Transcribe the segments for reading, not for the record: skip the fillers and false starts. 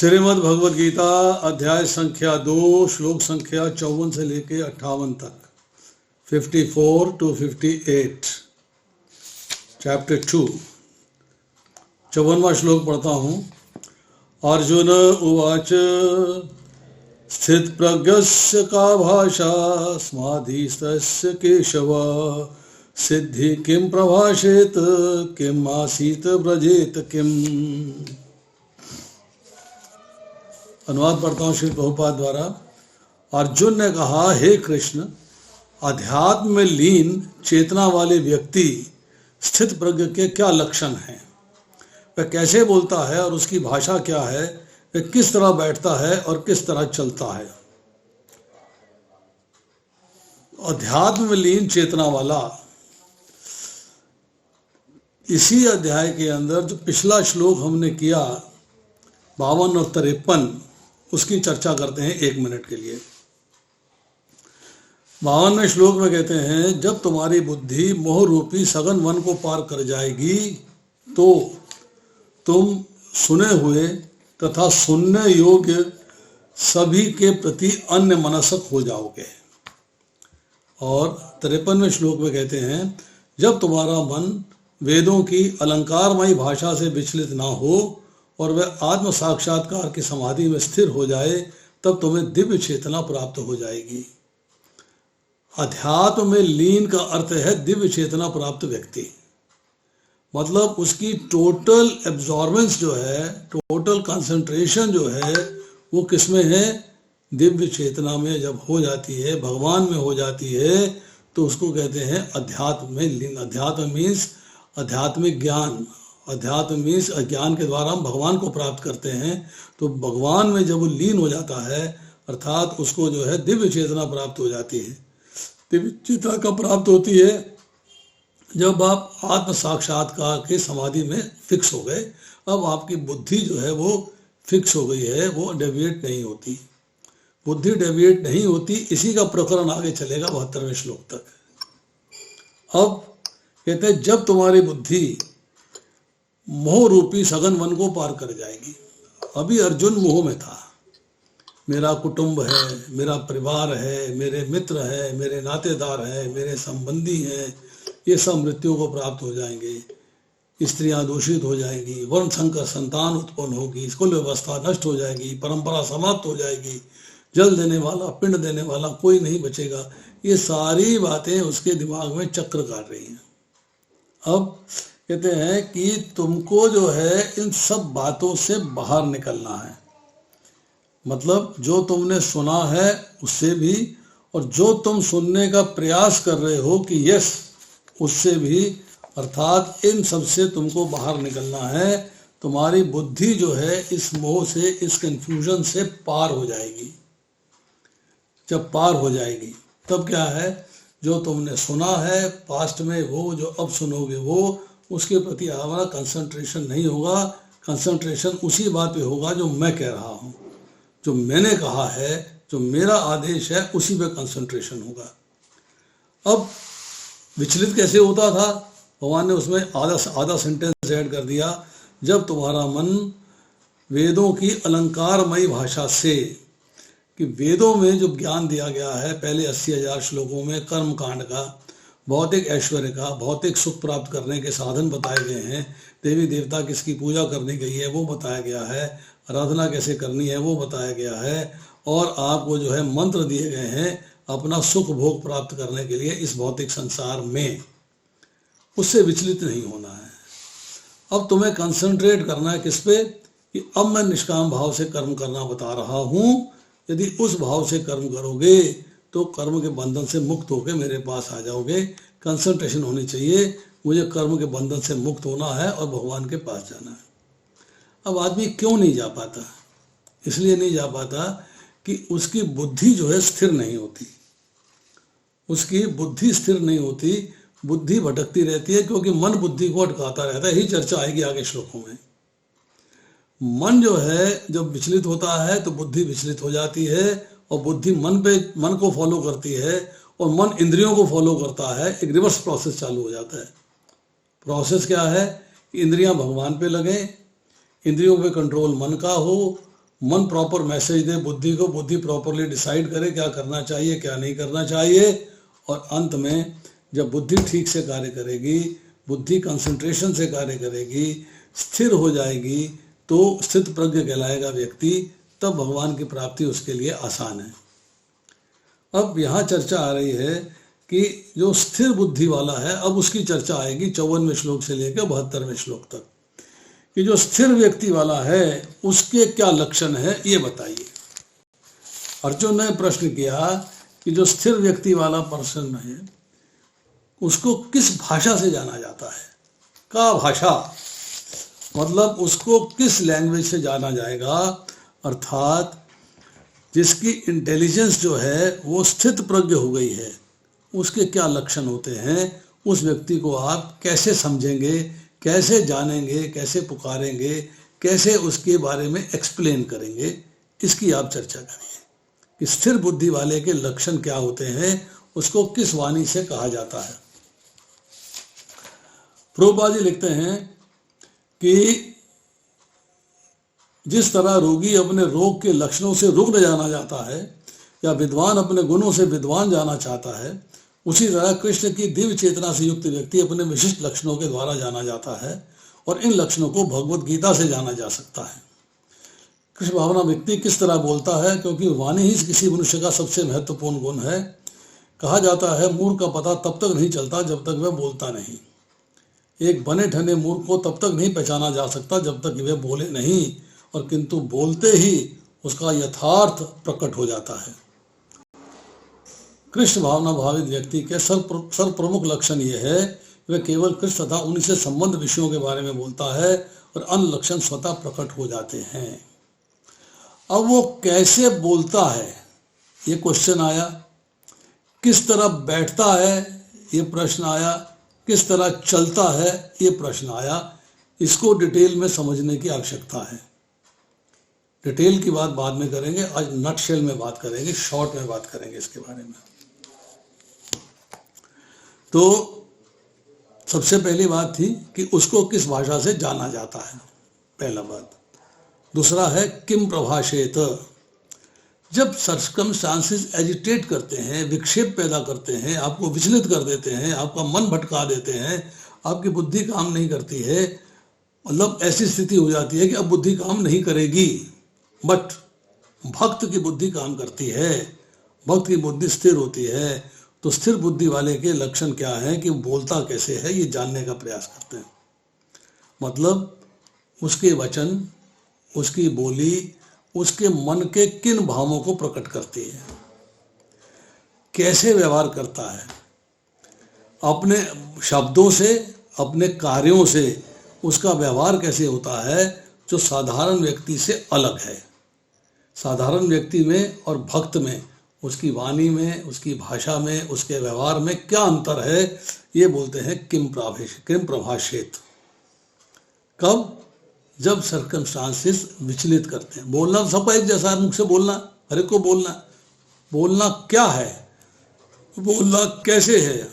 श्रीमद् भगवद गीता अध्याय संख्या 2 श्लोक संख्या 54 से लेके 58 तक 54 to 58 चैप्टर 2 54वां श्लोक पढ़ता हूँ। अर्जुन उवाच स्थित प्रज्ञस्य का भाषा स्माधिस्तस्य केशव सिद्धि किं प्रभाषेत किम आसीत व्रजेत किम। अनुवाद पढ़ता हूँ श्री प्रभुपाद द्वारा। अर्जुन ने कहा, हे कृष्ण, अध्यात्म में लीन चेतना वाले व्यक्ति स्थित प्रज्ञ के क्या लक्षण हैं, वह कैसे बोलता है और उसकी भाषा क्या है, वह किस तरह बैठता है और किस तरह चलता है। अध्यात्म में लीन चेतना वाला, इसी अध्याय के अंदर जो पिछला श्लोक हमने किया 52 और 53, उसकी चर्चा करते हैं 1 मिनट के लिए। 52वें श्लोक में कहते हैं, जब तुम्हारी बुद्धि मोह रूपी सघन वन को पार कर जाएगी तो तुम सुने हुए तथा सुनने योग्य सभी के प्रति अन्य मनस्क हो जाओगे। और 53वें श्लोक में कहते हैं, जब तुम्हारा मन वेदों की अलंकारमयी भाषा से विचलित ना हो और वह आत्म साक्षात्कार की समाधि में स्थिर हो जाए, तब तुम्हें दिव्य चेतना प्राप्त हो जाएगी। अध्यात्म में लीन का अर्थ है दिव्य चेतना प्राप्त व्यक्ति, मतलब उसकी टोटल एब्जॉर्बेंस जो है, टोटल कंसंट्रेशन जो है, वो किसमें है? दिव्य चेतना में जब हो जाती है, भगवान में हो जाती है, तो उसको कहते हैं अध्यात्म में लीन। अध्यात्म मीन्स आध्यात्मिक ज्ञान। अध्यात्म मीन्स ज्ञान के द्वारा हम भगवान को प्राप्त करते हैं। तो भगवान में जब वो लीन हो जाता है, अर्थात उसको जो है दिव्य चेतना प्राप्त हो जाती है। दिव्य चेतना कब प्राप्त होती है? जब आप आत्म साक्षात्कार के समाधि में फिक्स हो गए। अब आपकी बुद्धि जो है वो फिक्स हो गई है, वो डेविएट नहीं होती। बुद्धि डेविएट नहीं होती, इसी का प्रकरण आगे चलेगा 72वें श्लोक तक। अब कहते हैं, जब तुम्हारी बुद्धि मोह रूपी सघन वन को पार कर जाएगी। अभी अर्जुन मोह में था, मेरा कुटुंब है, मेरा परिवार है, मेरे मित्र है, मेरे नातेदार है, मेरे संबंधी हैं, ये सब मृत्यु को प्राप्त हो जाएंगे, स्त्रियां दूषित हो जाएंगी, वर्ण संकर संतान उत्पन्न होगी, कुल व्यवस्था नष्ट हो जाएगी, परंपरा समाप्त हो जाएगी, जल देने वाला, पिंड देने वाला कोई नहीं बचेगा। ये सारी बातें उसके दिमाग में चक्र काट रही हैं। अब कहते हैं कि तुमको जो है इन सब बातों से बाहर निकलना है, मतलब जो तुमने सुना है उससे भी, और जो तुम सुनने का प्रयास कर रहे हो कि यस, उससे भी, अर्थात इन सब से तुमको बाहर निकलना है। तुम्हारी बुद्धि जो है इस मोह से, इस कंफ्यूजन से पार हो जाएगी। जब पार हो जाएगी तब क्या है, जो तुमने सुना है पास्ट में, वो जो अब सुनोगे वो, उसके प्रति हमारा कंसंट्रेशन नहीं होगा। कंसंट्रेशन उसी बात पे होगा जो मैं कह रहा हूँ, जो मैंने कहा है, जो मेरा आदेश है, उसी पे कंसंट्रेशन होगा। अब विचलित कैसे होता था? भगवान ने उसमें आधा सेंटेंस ऐड कर दिया, जब तुम्हारा मन वेदों की अलंकारमयी भाषा से, कि वेदों में जो ज्ञान दिया गया है पहले 80,000 श्लोकों में, कर्म कांड का, भौतिक ऐश्वर्य का, भौतिक सुख प्राप्त करने के साधन बताए गए हैं, देवी देवता किसकी पूजा करनी गई है वो बताया गया है, आराधना कैसे करनी है वो बताया गया है, और आपको जो है मंत्र दिए गए हैं अपना सुख भोग प्राप्त करने के लिए इस भौतिक संसार में। उससे विचलित नहीं होना है। अब तुम्हें कंसंट्रेट करना है किस पे, कि अब मैं निष्काम भाव से कर्म करना बता रहा हूँ। यदि उस भाव से कर्म करोगे तो कर्म के बंधन से मुक्त होकर मेरे पास आ जाओगे। कंसंट्रेशन होनी चाहिए, मुझे कर्म के बंधन से मुक्त होना है और भगवान के पास जाना है। अब आदमी क्यों नहीं जा पाता? इसलिए नहीं जा पाता कि उसकी बुद्धि जो है स्थिर नहीं होती। उसकी बुद्धि स्थिर नहीं होती, बुद्धि भटकती रहती है, क्योंकि मन बुद्धि को अटकाता रहता है। यही चर्चा आएगी आगे श्लोकों में। मन जो है जब विचलित होता है तो बुद्धि विचलित हो जाती है, और बुद्धि मन को फॉलो करती है, और मन इंद्रियों को फॉलो करता है। एक रिवर्स प्रोसेस चालू हो जाता है। प्रोसेस क्या है? इंद्रियां भगवान पे लगे, इंद्रियों पे कंट्रोल मन का हो, मन प्रॉपर मैसेज दे बुद्धि को, बुद्धि प्रॉपरली डिसाइड करे क्या करना चाहिए क्या नहीं करना चाहिए, और अंत में जब बुद्धि ठीक से कार्य करेगी, बुद्धि कंसंट्रेशन से कार्य करेगी, स्थिर हो जाएगी, तो स्थित प्रज्ञ कहलाएगा व्यक्ति, तब भगवान की प्राप्ति उसके लिए आसान है। अब यहाँ चर्चा आ रही है कि जो स्थिर बुद्धि वाला है, अब उसकी चर्चा आएगी 54वें श्लोक से लेकर 72वें श्लोक तक, कि जो स्थिर व्यक्ति वाला है उसके क्या लक्षण है ये बताइए। अर्जुन ने प्रश्न किया कि जो स्थिर व्यक्ति वाला पर्सन है उसको किस भाषा से जाना जाता है। का भाषा मतलब उसको किस लैंग्वेज से जाना जाएगा, अर्थात जिसकी इंटेलिजेंस जो है वो स्थित प्रज्ञ हो गई है, उसके क्या लक्षण होते हैं, उस व्यक्ति को आप कैसे समझेंगे, कैसे जानेंगे, कैसे पुकारेंगे, कैसे उसके बारे में एक्सप्लेन करेंगे, इसकी आप चर्चा करिए कि स्थिर बुद्धि वाले के लक्षण क्या होते हैं, उसको किस वाणी से कहा जाता है। प्रभुपाद जी लिखते हैं कि जिस तरह रोगी अपने रोग के लक्षणों से रुग्ण जाना जाता है या विद्वान अपने गुणों से विद्वान जाना चाहता है, उसी तरह कृष्ण की दिव्य चेतना से युक्त व्यक्ति अपने विशिष्ट लक्षणों के द्वारा जाना जाता है, और इन लक्षणों को भगवत गीता से जाना जा सकता है। कृष्ण भावना व्यक्ति किस तरह बोलता है, क्योंकि वाणी ही किसी मनुष्य का सबसे महत्वपूर्ण गुण है। कहा जाता है मूर्ख का पता तब तक नहीं चलता जब तक वह बोलता नहीं। एक बने ठने मूर्ख को तब तक नहीं पहचाना जा सकता जब तक वह बोले नहीं, और किंतु बोलते ही उसका यथार्थ प्रकट हो जाता है। कृष्ण भावना भावित व्यक्ति के सर्व प्रमुख लक्षण यह है, वह केवल कृष्ण तथा उन्हीं से संबंध विषयों के बारे में बोलता है और अन्य लक्षण स्वतः प्रकट हो जाते हैं। अब वो कैसे बोलता है ये क्वेश्चन आया, किस तरह बैठता है ये प्रश्न आया, किस तरह चलता है ये प्रश्न आया। इसको डिटेल में समझने की आवश्यकता है। डिटेल की बात बाद में करेंगे, आज नटशेल में बात करेंगे, शॉर्ट में बात करेंगे इसके बारे में। तो सबसे पहली बात थी कि उसको किस भाषा से जाना जाता है, पहला बात। दूसरा है किम प्रभाषेत। जब सर्कमस्टांसेस एजिटेट करते हैं, विक्षेप पैदा करते हैं, आपको विचलित कर देते हैं, आपका मन भटका देते हैं, आपकी बुद्धि काम नहीं करती है, मतलब ऐसी स्थिति हो जाती है कि अब बुद्धि काम नहीं करेगी, बट भक्त की बुद्धि काम करती है, भक्त की बुद्धि स्थिर होती है। तो स्थिर बुद्धि वाले के लक्षण क्या है कि बोलता कैसे है ये जानने का प्रयास करते हैं। मतलब उसके वचन, उसकी बोली, उसके मन के किन भावों को प्रकट करती है, कैसे व्यवहार करता है, अपने शब्दों से, अपने कार्यों से उसका व्यवहार कैसे होता है, जो साधारण व्यक्ति से अलग है। साधारण व्यक्ति में और भक्त में, उसकी वाणी में, उसकी भाषा में, उसके व्यवहार में क्या अंतर है, ये बोलते हैं किम प्रभाषेत। कब? जब सर्कमस्टांसेस विचलित करते हैं। बोलना सबका एक जैसा है, मुख से बोलना, हर एक को बोलना। बोलना क्या है, बोलना कैसे है,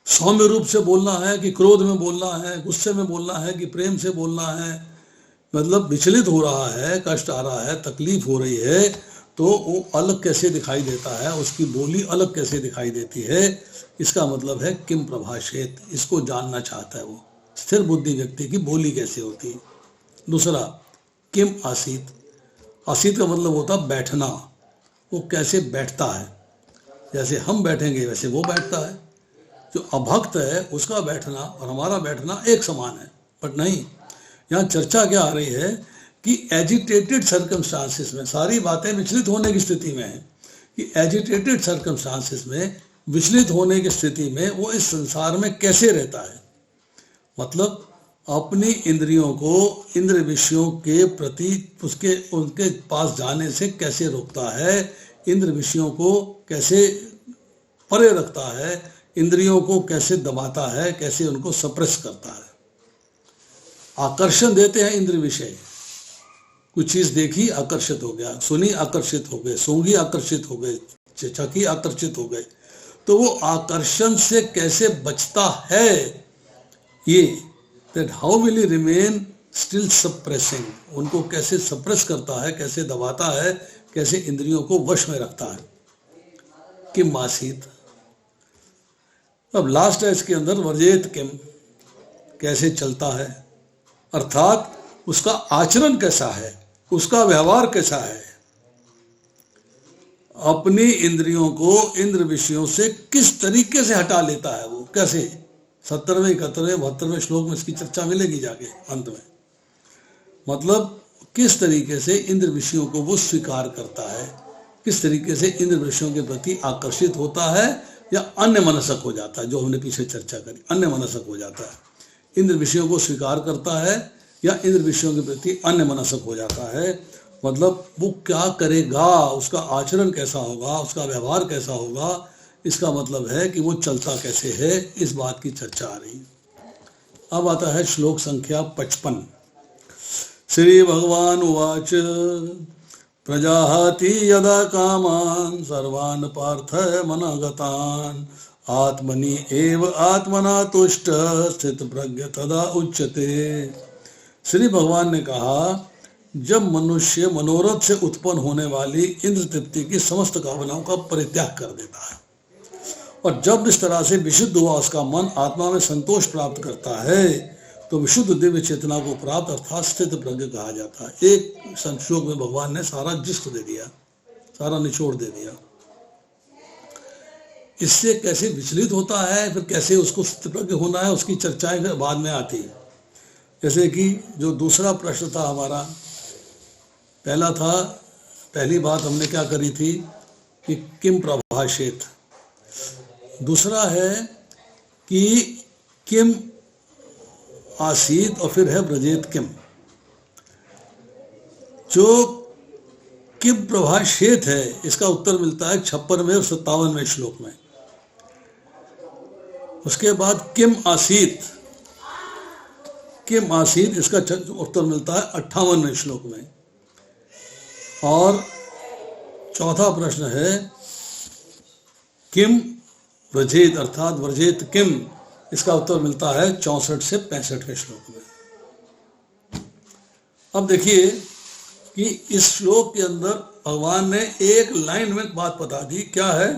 सौम्य रूप से बोलना है कि क्रोध में बोलना है, गुस्से में बोलना है कि प्रेम से बोलना है। मतलब विचलित हो रहा है, कष्ट आ रहा है, तकलीफ हो रही है, तो वो अलग कैसे दिखाई देता है, उसकी बोली अलग कैसे दिखाई देती है, इसका मतलब है किम प्रभाषेत। इसको जानना चाहता है वो, स्थिर बुद्धि व्यक्ति की बोली कैसे होती है। दूसरा किम आसीत। आसीत का मतलब होता बैठना, वो कैसे बैठता है, जैसे हम बैठेंगे वैसे वो बैठता है। जो अभक्त है उसका बैठना और हमारा बैठना एक समान है, बट नहीं। यहाँ चर्चा क्या आ रही है कि एजिटेटेड सर्कमस्टांसेस में, सारी बातें विचलित होने की स्थिति में है, कि एजिटेटेड सर्कमस्टांसेस में, विचलित होने की स्थिति में वो इस संसार में कैसे रहता है। मतलब अपनी इंद्रियों को इंद्र विषयों के प्रति उनके पास जाने से कैसे रोकता है, इंद्र विषयों को कैसे परे रखता है, इंद्रियों को कैसे दबाता है, कैसे उनको सप्रेस करता है। आकर्षण देते हैं इंद्र विषय, कुछ चीज देखी आकर्षित हो गया, सुनी आकर्षित हो गए, सूंघी आकर्षित हो गए, चखी आकर्षित हो गए। तो वो आकर्षण से कैसे बचता है, ये that how will he remain still suppressing, उनको कैसे सप्रेस करता है, कैसे दबाता है, कैसे इंद्रियों को वश में रखता है। किम आसीत। अब लास्ट है इसके अंदर वर्जेत किम, कैसे चलता है, अर्थात उसका आचरण कैसा है, उसका व्यवहार कैसा है, अपनी इंद्रियों को इंद्र विषयों से किस तरीके से हटा लेता है वो, कैसे। 70वें 71वें 72वें श्लोक में इसकी चर्चा मिलेगी जाके अंत में। मतलब किस तरीके से इंद्र विषयों को वो स्वीकार करता है, किस तरीके से इंद्र विषयों के प्रति आकर्षित होता है या अन्य मनसक हो जाता है, जो हमने पीछे चर्चा करी, अन्य मनसक हो जाता है। इंद्र विषयों को स्वीकार करता है या इंद्र विषयों के प्रति अन्य मनसक हो जाता है। मतलब वो क्या करेगा, उसका आचरण कैसा होगा, उसका व्यवहार कैसा होगा, इसका मतलब है कि वो चलता कैसे है, इस बात की चर्चा आ रही। अब आता है श्लोक संख्या 55। श्री भगवान उवाच प्रजाहति यदा कामान सर्वान् पार्थ मनगतान् आत्मनि एव आत्मना तुष्ट स्थित प्रज्ञ तदा उच्यते। श्री भगवान ने कहा, जब मनुष्य मनोरथ से उत्पन्न होने वाली इंद्र तृप्ति की समस्त कामनाओं का परित्याग कर देता है और जब इस तरह से विशुद्ध हुआ उसका मन आत्मा में संतोष प्राप्त करता है, तो विशुद्ध दिव्य चेतना को प्राप्त अर्थात स्थित प्रज्ञ कहा जाता है। एक श्लोक में भगवान ने सारा जिस्ट दे दिया, सारा निचोड़ दे दिया। इससे कैसे विचलित होता है, फिर कैसे उसको स्थित प्रज्ञ होना है, उसकी चर्चाएं फिर बाद में आती है। जैसे कि जो दूसरा प्रश्न था हमारा, पहला था, पहली बात हमने क्या करी थी कि किम प्रभाषेत, दूसरा है कि किम आसीत और फिर है ब्रजेत किम। जो किम प्रभाषेत है इसका उत्तर मिलता है 56वें और 57वें श्लोक में। उसके बाद किम आसीत, किम आसीत इसका उत्तर मिलता है 58वें श्लोक में। और चौथा प्रश्न है किम व्रजेत अर्थात व्रजेत किम, इसका उत्तर मिलता है 64 से 65वें श्लोक में। अब देखिए कि इस श्लोक के अंदर भगवान ने एक लाइन में बात बता दी, क्या है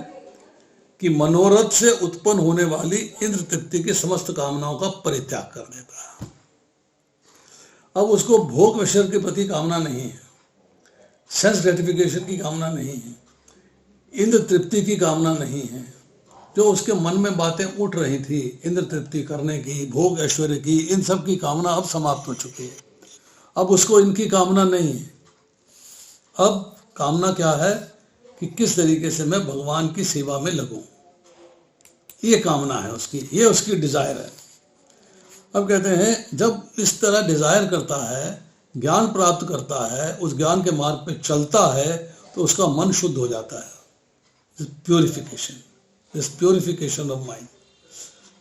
कि मनोरथ से उत्पन्न होने वाली इंद्र तृप्ति की समस्त कामनाओं का परित्याग कर देता है। अब उसको भोग विषय के प्रति कामना नहीं है, सेंस ग्रेटिफिकेशन की कामना नहीं है, इंद्र तृप्ति की कामना नहीं है। जो उसके मन में बातें उठ रही थी इंद्र तृप्ति करने की, भोग ऐश्वर्य की, इन सब की कामना अब समाप्त हो चुकी है। अब उसको इनकी कामना नहीं है। अब कामना क्या है कि किस तरीके से मैं भगवान की सेवा में लगूं, ये कामना है उसकी, ये उसकी डिजायर है। अब कहते हैं जब इस तरह डिजायर करता है, ज्ञान प्राप्त करता है, उस ज्ञान के मार्ग पे चलता है, तो उसका मन शुद्ध हो जाता है। Purification, this purification of mind.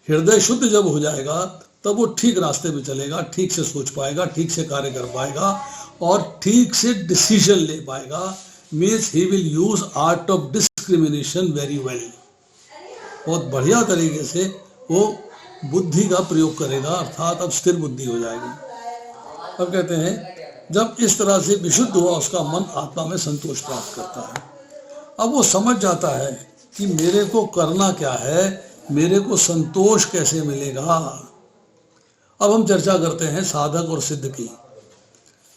हृदय शुद्ध जब हो जाएगा तब वो ठीक रास्ते पे चलेगा, ठीक से सोच पाएगा, ठीक से कार्य कर पाएगा और ठीक से डिसीजन ले पाएगा। Means he will use art of discrimination very well. बहुत बढ़िया तरीके से वो बुद्धि का प्रयोग करेगा, अर्थात अब स्थिर बुद्धि हो जाएगी। अब कहते हैं जब इस तरह से विशुद्ध हुआ उसका मन आत्मा में संतोष प्राप्त करता है। अब वो समझ जाता है कि मेरे को करना क्या है, मेरे को संतोष कैसे मिलेगा। अब हम चर्चा करते हैं साधक और सिद्ध की।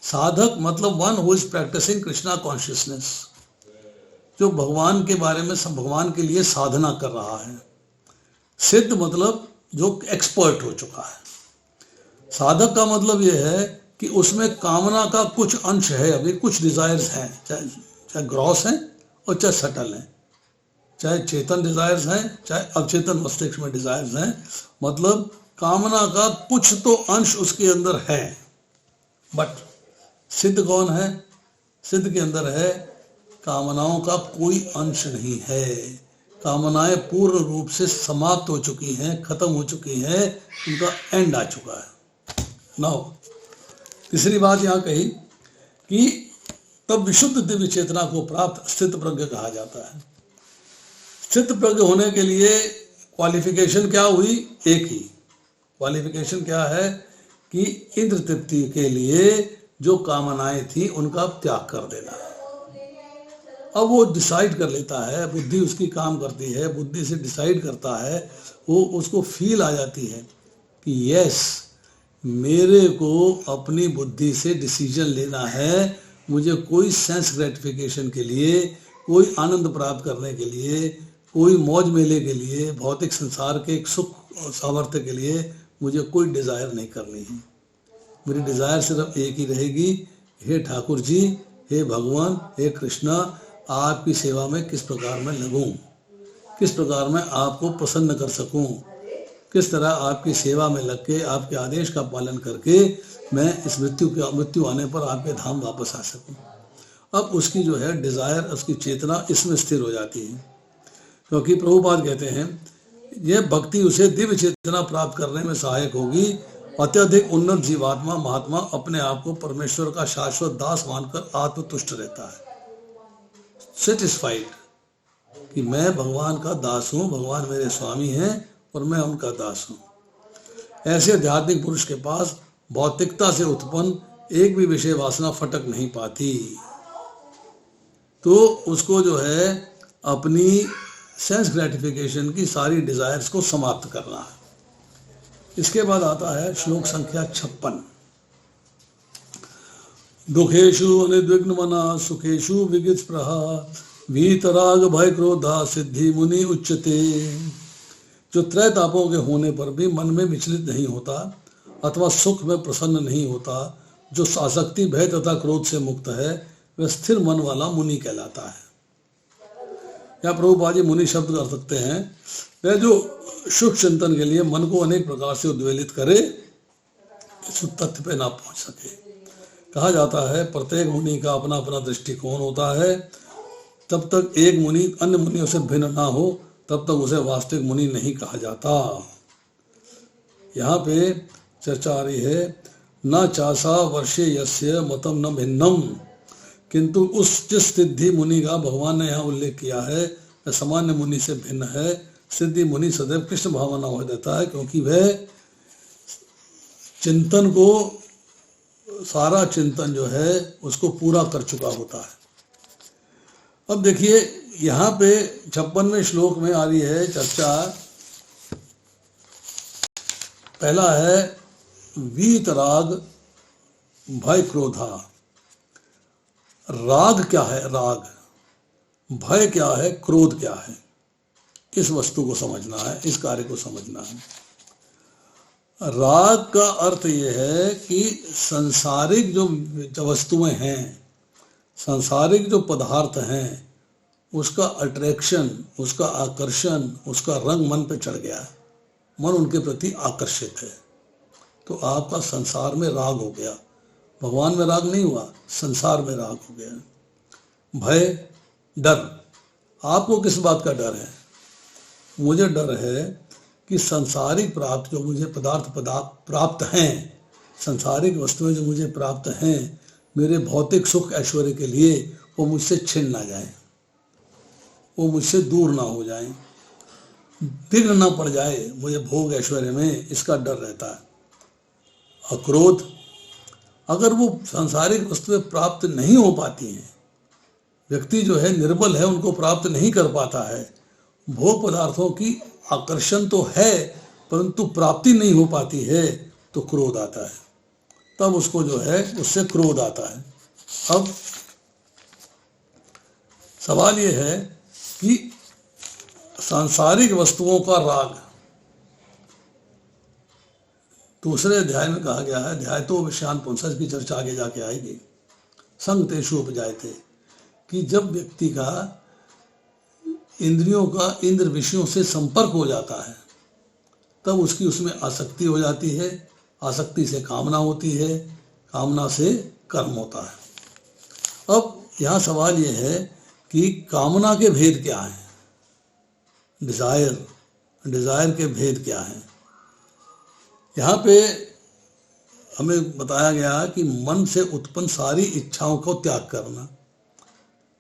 साधक मतलब one who is practicing Krishna consciousness, जो भगवान के बारे में सब भगवान के लिए साधना कर रहा है। सिद्ध मतलब जो एक्सपर्ट हो चुका है। साधक का मतलब यह है कि उसमें कामना का कुछ अंश है, अभी कुछ डिजायर्स हैं, चाहे ग्रॉस हैं और चाहे सटल हैं, चाहे चेतन डिजायर्स हैं चाहे अवचेतन मस्तिष्क में डिजायर्स हैं। मतलब कामना का कुछ तो अंश उसके अंदर है। बट सिद्ध कौन है? सिद्ध के अंदर है कामनाओं का कोई अंश नहीं है। कामनाएं पूर्ण रूप से समाप्त हो चुकी हैं, खत्म हो चुकी हैं, उनका एंड आ चुका है। नाउ तीसरी बात यहाँ कही कि तब विशुद्ध दिव्य चेतना को प्राप्त स्थित प्रज्ञ कहा जाता है। स्थित प्रज्ञ होने के लिए क्वालिफिकेशन क्या हुई? एक ही क्वालिफिकेशन क्या है कि इंद्र तृप्ति के लिए जो कामनाएं थी उनका त्याग कर देना। अब वो डिसाइड कर लेता है, बुद्धि उसकी काम करती है, बुद्धि से डिसाइड करता है, वो उसको फील आ जाती है कि यस, मेरे को अपनी बुद्धि से डिसीजन लेना है, मुझे कोई सेंस ग्रेटिफिकेशन के लिए, कोई आनंद प्राप्त करने के लिए, कोई मौज मेले के लिए, भौतिक संसार के एक सुख सामर्थ्य के लिए मुझे कोई डिज़ायर नहीं करनी है। मेरी डिज़ायर सिर्फ एक ही रहेगी, हे ठाकुर जी, हे भगवान, हे कृष्णा, आपकी सेवा में किस प्रकार मैं लगूं, किस प्रकार मैं आपको प्रसन्न कर सकूं, किस तरह आपकी सेवा में लग के आपके आदेश का पालन करके मैं इस मृत्यु आने पर आपके धाम वापस आ सकूं। अब उसकी जो है डिज़ायर, उसकी चेतना इसमें स्थिर हो जाती है, क्योंकि प्रभुपाद कहते हैं यह भक्ति उसे दिव्य चेतना प्राप्त करने में सहायक होगी। अत्यधिक उन्नत जीवात्मा महात्मा अपने आप को परमेश्वर का शाश्वत दास मानकर आत्मतुष्ट रहता है, सेटिस्फाइड कि मैं भगवान का दास हूँ, भगवान मेरे स्वामी हैं और मैं उनका दास हूँ। ऐसे आध्यात्मिक पुरुष के पास भौतिकता से उत्पन्न एक भी विषय वासना फटक नहीं पाती, तो उसको जो है अपनी सेंस ग्रेटिफिकेशन की सारी डिजायर्स को समाप्त करना है। इसके बाद आता है श्लोक संख्या 56। दुखेशु अनिद्विग्न मना सुखेशु विगित स्पृहा वीतराग भय क्रोधा सिद्धि मुनि उच्चते। जो त्रय तापों के होने पर भी मन में विचलित नहीं होता अथवा सुख में प्रसन्न नहीं होता, जो आसक्ति भय तथा क्रोध से मुक्त है, वह स्थिर मन वाला मुनि कहलाता है। या प्रभुपाद जी मुनि शब्द कर सकते हैं वह जो शुभ चिंतन के लिए मन को अनेक प्रकार से उद्वेलित करे, इस तथ्य पे ना पहुंच सके। कहा जाता है प्रत्येक मुनि का अपना अपना दृष्टिकोण होता है, तब तक एक मुनि अन्य मुनियों से भिन्न ना हो तब तक उसे वास्तविक मुनि नहीं कहा जाता। यहाँ पे चर्चा आ रही है, न चासा वर्षे यस्य मतम न भिन्नम, किंतु उस जिस सिद्धि मुनि का भगवान ने यहाँ उल्लेख किया है वह सामान्य मुनि से भिन्न है। सिद्धि मुनि सदैव कृष्ण भावना हो देता है, क्योंकि वह चिंतन को, सारा चिंतन जो है उसको पूरा कर चुका होता है। अब देखिए यहाँ पे 56वें श्लोक में आ रही है चर्चा। पहला है वीतराग भय क्रोधा। राग क्या है? राग। भय क्या है? क्रोध क्या है? इस वस्तु को समझना है, इस कार्य को समझना है। राग का अर्थ यह है कि सांसारिक जो वस्तुएं हैं, सांसारिक जो पदार्थ हैं, उसका अट्रैक्शन, उसका आकर्षण, उसका रंग मन पे चढ़ गया, मन उनके प्रति आकर्षित है, तो आपका संसार में राग हो गया। भगवान में राग नहीं हुआ, संसार में राग हो गया। भय, डर। आपको किस बात का डर है? मुझे डर है कि सांसारिक प्राप्त जो मुझे पदार्थ प्राप्त हैं, सांसारिक वस्तुएं जो मुझे प्राप्त हैं, मेरे भौतिक सुख ऐश्वर्य के लिए, वो मुझसे छिन ना जाए, वो मुझसे दूर ना हो जाए, विघ्न ना पड़ जाए मुझे भोग ऐश्वर्य में, इसका डर रहता है। अक्रोध, अगर वो सांसारिक वस्तुएं प्राप्त नहीं हो पाती हैं, व्यक्ति जो है निर्बल है, उनको प्राप्त नहीं कर पाता है, भोग पदार्थों की आकर्षण तो है परंतु प्राप्ति नहीं हो पाती है, तो क्रोध आता है। तब उसको जो है उससे क्रोध आता है। अब सवाल ये है कि सांसारिक वस्तुओं का राग दूसरे अध्याय में कहा गया है, अध्याय तो विषयान पुंसज की चर्चा आगे जाके आएगी। संग तेषु उपजायते, कि जब व्यक्ति का इंद्रियों का इंद्र विषयों से संपर्क हो जाता है तब उसकी उसमें आसक्ति हो जाती है, आसक्ति से कामना होती है, कामना से कर्म होता है। अब यहाँ सवाल ये है कि कामना के भेद क्या हैं? डिजायर के भेद क्या हैं? यहाँ पे हमें बताया गया कि मन से उत्पन्न सारी इच्छाओं को त्याग करना।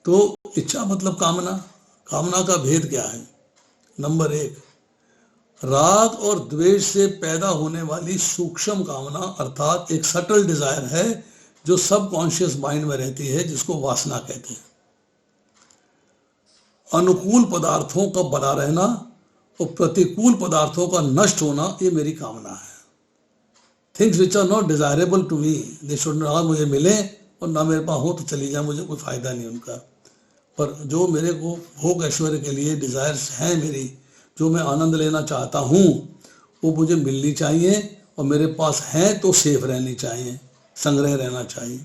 तो इच्छा मतलब कामना। कामना का भेद क्या है? नंबर 1, राग और द्वेष से पैदा होने वाली सूक्ष्म कामना अर्थात एक सटल डिजायर है जो सबकॉन्शियस माइंड में रहती है, जिसको वासना कहते हैं। अनुकूल पदार्थों का बना रहना और प्रतिकूल पदार्थों का नष्ट होना, ये मेरी कामना है। Things which are not desirable to me, they should not, मुझे मिले और ना मेरे पास हो तो चली जाए, मुझे कोई फायदा नहीं उनका। पर जो मेरे को भोग ऐश्वर्य के लिए डिजायर्स हैं मेरी, जो मैं आनंद लेना चाहता हूँ, वो मुझे मिलनी चाहिए और मेरे पास है तो सेफ रहनी चाहिए, संग्रह रहना चाहिए।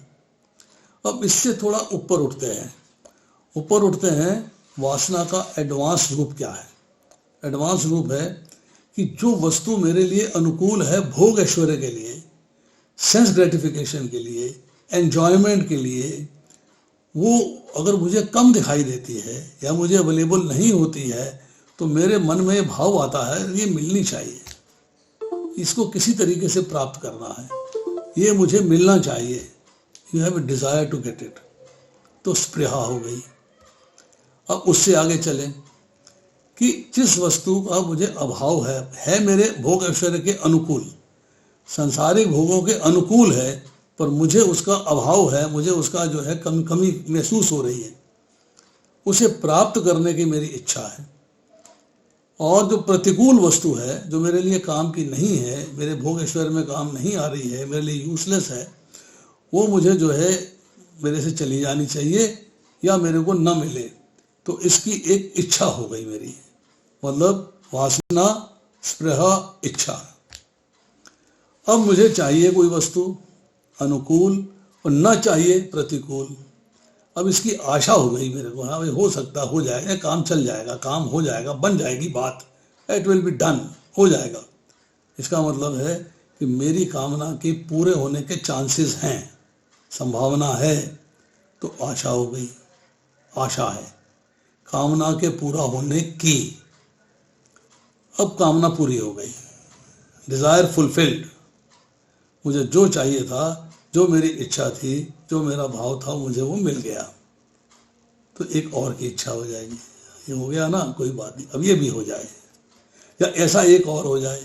अब इससे थोड़ा ऊपर उठते हैं वासना का एडवांस रूप क्या है। एडवांस रूप है कि जो वस्तु मेरे लिए अनुकूल है भोग ऐश्वर्य के लिए, सेंस ग्रेटिफिकेशन के लिए, एंजॉयमेंट के लिए, वो अगर मुझे कम दिखाई देती है या मुझे अवेलेबल नहीं होती है तो मेरे मन में ये भाव आता है ये मिलनी चाहिए, इसको किसी तरीके से प्राप्त करना है, ये मुझे मिलना चाहिए। You have a desire to get it, तो स्पृहा हो गई। अब उससे आगे चलें कि जिस वस्तु का मुझे अभाव है मेरे भोग ऐश्वर्य के अनुकूल, सांसारिक भोगों के अनुकूल है, पर मुझे उसका अभाव है, मुझे उसका जो है कमी महसूस हो रही है, उसे प्राप्त करने की मेरी इच्छा है। और जो प्रतिकूल वस्तु है जो मेरे लिए काम की नहीं है, मेरे भोग ऐश्वर्य में काम नहीं आ रही है, मेरे लिए यूजलेस है, वो मुझे जो है मेरे से चली जानी चाहिए या मेरे को न मिले। तो इसकी एक इच्छा हो गई मेरी, मतलब वासना, स्पृहा, इच्छा। अब मुझे चाहिए कोई वस्तु अनुकूल और न चाहिए प्रतिकूल। अब इसकी आशा हो गई मेरे को, हाँ भाई हो सकता, हो जाएगा, काम चल जाएगा, काम हो जाएगा, बन जाएगी बात, इट विल बी डन, हो जाएगा। इसका मतलब है कि मेरी कामना के पूरे होने के चांसेस हैं, संभावना है, तो आशा हो गई, आशा है कामना के पूरा होने की। अब कामना पूरी हो गई, डिजायर फुलफिल्ड, मुझे जो चाहिए था, जो मेरी इच्छा थी, जो मेरा भाव था, मुझे वो मिल गया। तो एक और की इच्छा हो जाएगी, ये हो गया ना, कोई बात नहीं, अब ये भी हो जाए, या ऐसा एक और हो जाए,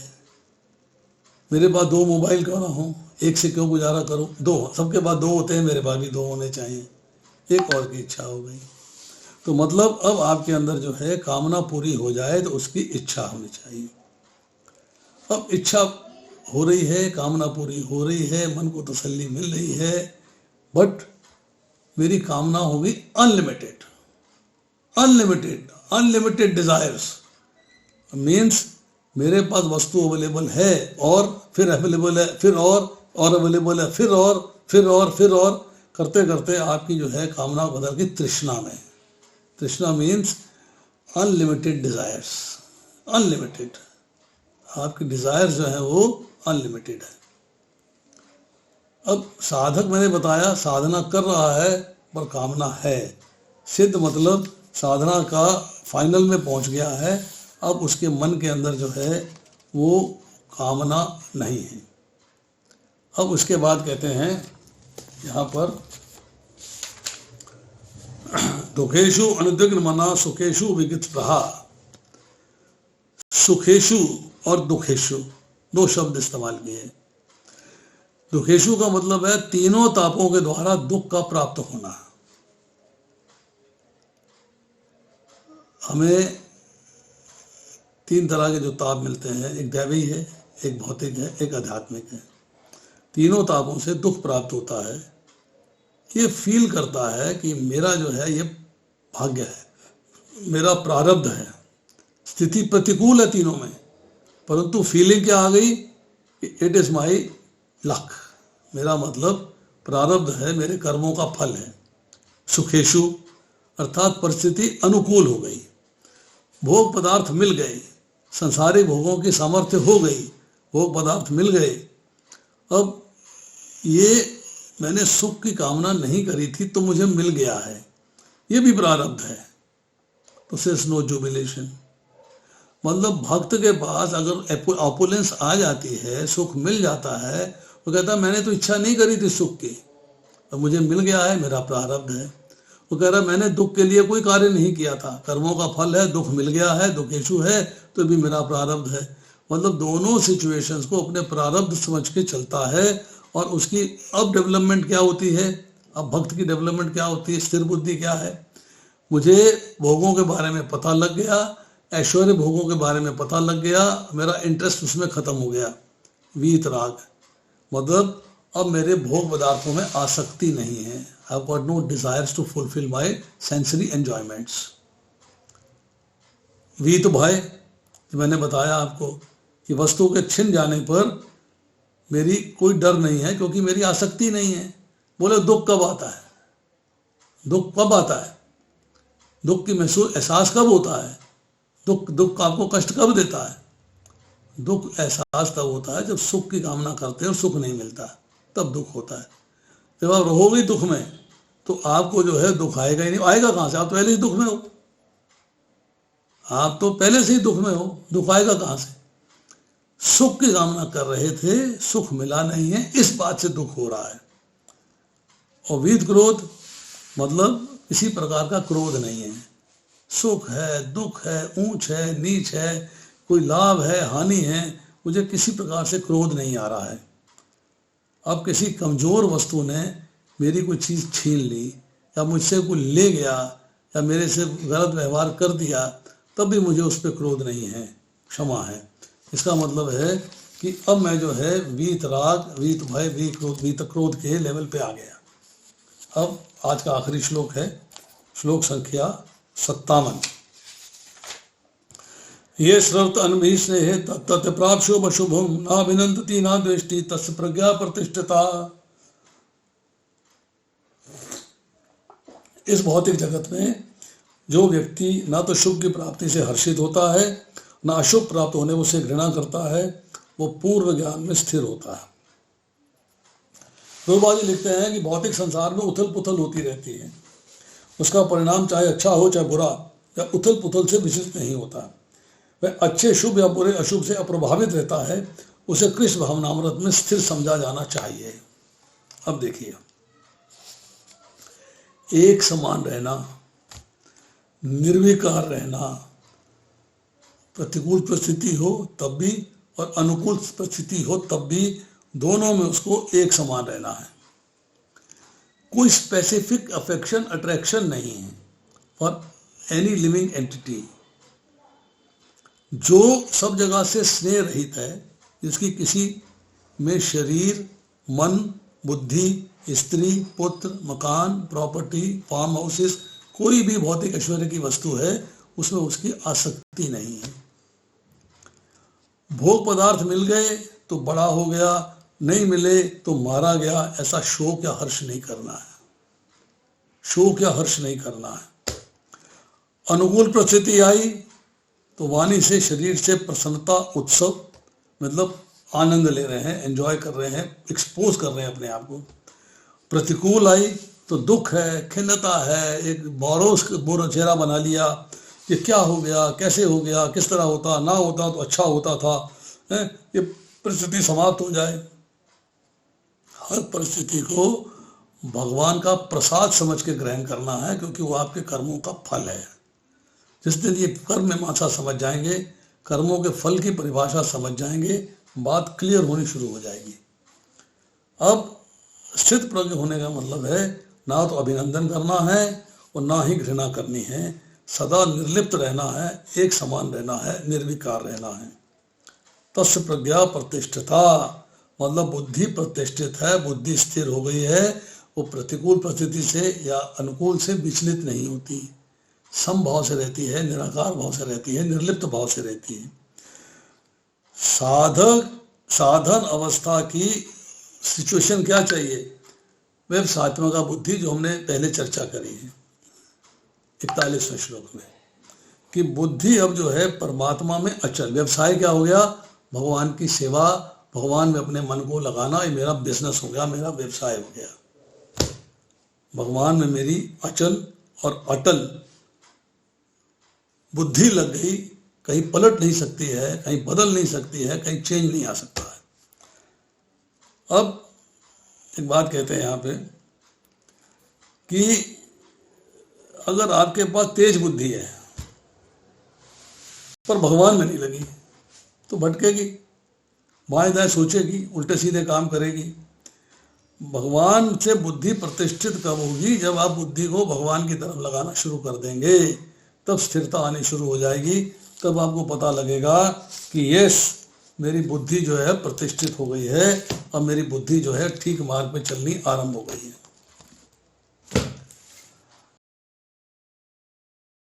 मेरे पास 2 मोबाइल क्यों ना हो, एक से क्यों गुजारा करूं, 2, सबके पास 2 होते हैं, मेरे पास भी 2 होने चाहिए, एक और की इच्छा हो गई। तो मतलब अब आपके अंदर जो है कामना पूरी हो जाए तो उसकी इच्छा होनी चाहिए। अब इच्छा हो रही है, कामना पूरी हो रही है, मन को तसल्ली मिल रही है, बट मेरी कामना होगी अनलिमिटेड। अनलिमिटेड डिजायर्स मीन्स मेरे पास वस्तु अवेलेबल है और फिर अवेलेबल है, फिर और अवेलेबल है, फिर और करते करते आपकी जो है कामना बदल गई तृष्णा में। तृष्णा मीन्स अनलिमिटेड डिजायर्स, अनलिमिटेड, आपकी डिजायर्स जो है वो अनलिमिटेड है। अब साधक मैंने बताया साधना कर रहा है पर कामना है, सिद्ध मतलब साधना का फाइनल में पहुंच गया है, अब उसके मन के अंदर जो है वो कामना नहीं है। अब उसके बाद कहते हैं यहाँ पर दुखेशु अनुद्विग्न मना सुखेशु विगत प्रहा। सुखेशु और दुखेशु 2 शब्द इस्तेमाल किए। दुखेशु का मतलब है तीनों तापों के द्वारा दुख का प्राप्त होना। हमें 3 तरह के जो ताप मिलते हैं, एक दैवी है, एक भौतिक है, एक आध्यात्मिक है। तीनों तापों से दुख प्राप्त होता है। ये फील करता है कि मेरा जो है ये भाग्य है, मेरा प्रारब्ध है, स्थिति प्रतिकूल है तीनों में, परंतु फीलिंग क्या आ गई, इट इज माई लक, मेरा मतलब प्रारब्ध है, मेरे कर्मों का फल है। सुखेशु अर्थात परिस्थिति अनुकूल हो गई, भोग पदार्थ मिल गए, संसारिक भोगों की सामर्थ्य हो गई, भोग पदार्थ मिल गए। अब ये मैंने सुख की कामना नहीं करी थी तो मुझे मिल गया है, ये भी प्रारब्ध है, तो सेस नो जुबिलेशन। मतलब भक्त के पास अगर ऑपुलेंस आ जाती है, सुख मिल जाता है, वो कहता है मैंने तो इच्छा नहीं करी थी सुख की, अब मुझे मिल गया है, मेरा प्रारब्ध है। वो कह रहा मैंने दुख के लिए कोई कार्य नहीं किया था, कर्मों का फल है, दुख मिल गया है, दुखेशु है, तो भी मेरा प्रारब्ध है। मतलब दोनों सिचुएशंस को अपने प्रारब्ध समझ के चलता है। और उसकी अब डेवलपमेंट क्या होती है, अब भक्त की डेवलपमेंट क्या होती है, स्थिर बुद्धि क्या है। मुझे भोगों के बारे में पता लग गया, ऐश्वर्य भोगों के बारे में पता लग गया, मेरा इंटरेस्ट उसमें खत्म हो गया। वीतराग मतलब अब मेरे भोग पदार्थों में आसक्ति नहीं है। I have got no desires to fulfil my sensory enjoyments. वीत भय, जो मैंने बताया आपको कि वस्तु के छिन जाने पर मेरी कोई डर नहीं है, क्योंकि मेरी आसक्ति नहीं है। बोले दुख कब आता है, दुख कब आता है, दुख की महसूस एहसास कब होता है, दुख आपको कष्ट कब देता है। दुख एहसास तब होता है जब सुख की कामना करते हैं और सुख नहीं मिलता, तब दुख होता है। जब आप रहोगे दुख में तो आपको जो है दुख आएगा ही नहीं। आएगा कहाँ से, आप तो पहले ही दुख में हो, आप तो पहले से ही दुख में हो, दुख आएगा कहाँ से। सुख की कामना कर रहे थे, सुख मिला नहीं है, इस बात से दुख हो रहा है। और वीत क्रोध मतलब किसी प्रकार का क्रोध नहीं है। सुख है, दुख है, ऊंच है, नीच है, कोई लाभ है, हानि है, मुझे किसी प्रकार से क्रोध नहीं आ रहा है। अब किसी कमजोर वस्तु ने मेरी कोई चीज़ छीन ली, या मुझसे कोई ले गया, या मेरे से गलत व्यवहार कर दिया, तब भी मुझे उस पर क्रोध नहीं है, क्षमा है। इसका मतलब है कि अब मैं जो है वीत राग, वीत भय, वीत क्रोध के लेवल पे आ गया। अब आज का आखिरी श्लोक है, श्लोक संख्या 57। ये श्रवत अनभिः स्नेहे तत् प्राप्स्यो शुभम नाभिनन्दति न द्वेष्टि तस्य प्रज्ञा प्रतिष्ठिता। इस भौतिक जगत में जो व्यक्ति ना तो शुभ की प्राप्ति से हर्षित होता है, ना अशुभ प्राप्त होने से घृणा करता है, वो पूर्व ज्ञान में स्थिर होता है। गुरुबाजी लिखते हैं कि भौतिक संसार में उथल पुथल होती रहती है, उसका परिणाम चाहे अच्छा हो चाहे बुरा, या उथल पुथल से विचलित नहीं होता। वह अच्छे शुभ या बुरे अशुभ से अप्रभावित रहता है, उसे कृष्ण भावनामृत में स्थिर समझा जाना चाहिए। अब देखिए, एक समान रहना, निर्विकार रहना, प्रतिकूल परिस्थिति हो तब भी और अनुकूल परिस्थिति हो तब भी, दोनों में उसको एक समान रहना है। कोई स्पेसिफिक अफेक्शन अट्रैक्शन नहीं है फॉर एनी लिविंग एंटिटी। जो सब जगह से स्नेह रहित है, जिसकी किसी में शरीर, मन, बुद्धि, स्त्री, पुत्र, मकान, प्रॉपर्टी, फार्म हाउसेस, कोई भी भौतिक ऐश्वर्य की वस्तु है, उसमें उसकी आसक्ति नहीं है। भोग पदार्थ मिल गए तो बड़ा हो गया, नहीं मिले तो मारा गया, ऐसा शोक या हर्ष नहीं करना है, शोक या हर्ष नहीं करना है। अनुकूल परिस्थिति आई तो वाणी से, शरीर से प्रसन्नता, उत्सव, मतलब आनंद ले रहे हैं, एंजॉय कर रहे हैं, एक्सपोज कर रहे हैं अपने आप को। प्रतिकूल आई तो दुख है, खिन्नता है, एक बोरा चेहरा बना लिया, ये क्या हो गया, कैसे हो गया, किस तरह होता, ना होता तो अच्छा होता था, ये परिस्थिति समाप्त हो जाए। हर परिस्थिति को भगवान का प्रसाद समझ के ग्रहण करना है, क्योंकि वो आपके कर्मों का फल है। जिस दिन ये कर्म मीमांसा समझ जाएंगे, कर्मों के फल की परिभाषा समझ जाएंगे, बात क्लियर होनी शुरू हो जाएगी। अब स्थित प्रज्ञ होने का मतलब है ना तो अभिनंदन करना है और ना ही घृणा करनी है, सदा निर्लिप्त रहना है, एक समान रहना है, निर्विकार रहना है। तस्य प्रज्ञा प्रतिष्ठिता मतलब बुद्धि प्रतिष्ठित है, बुद्धि स्थिर हो गई है, वो प्रतिकूल परिस्थिति से या अनुकूल से विचलित नहीं होती, समभाव से रहती है, निराकार भाव से रहती है, निर्लिप्त भाव से रहती है। साधन अवस्था की सिचुएशन क्या चाहिए, वह सात्विका बुद्धि, जो हमने पहले चर्चा करी है 41वें श्लोक में, कि बुद्धि अब जो है परमात्मा में अचल। व्यवसाय क्या हो गया, भगवान की सेवा, भगवान में अपने मन को लगाना, ये मेरा बिजनेस हो गया, मेरा व्यवसाय हो गया। भगवान में मेरी अचल और अटल बुद्धि लग गई, कहीं पलट नहीं सकती है, कहीं बदल नहीं सकती है, कहीं चेंज नहीं आ सकता है। अब एक बात कहते हैं यहाँ पे कि अगर आपके पास तेज बुद्धि है पर भगवान में नहीं लगी, तो भटकेगी, बाएं दाएं सोचेगी, उल्टे सीधे काम करेगी। भगवान से बुद्धि प्रतिष्ठित कब होगी? जब आप बुद्धि को भगवान की तरफ लगाना शुरू कर देंगे, तब स्थिरता आनी शुरू हो जाएगी। तब आपको पता लगेगा कि यस, मेरी बुद्धि जो है प्रतिष्ठित हो गई है, अब मेरी बुद्धि जो है ठीक मार्ग पे चलनी आरंभ हो गई है।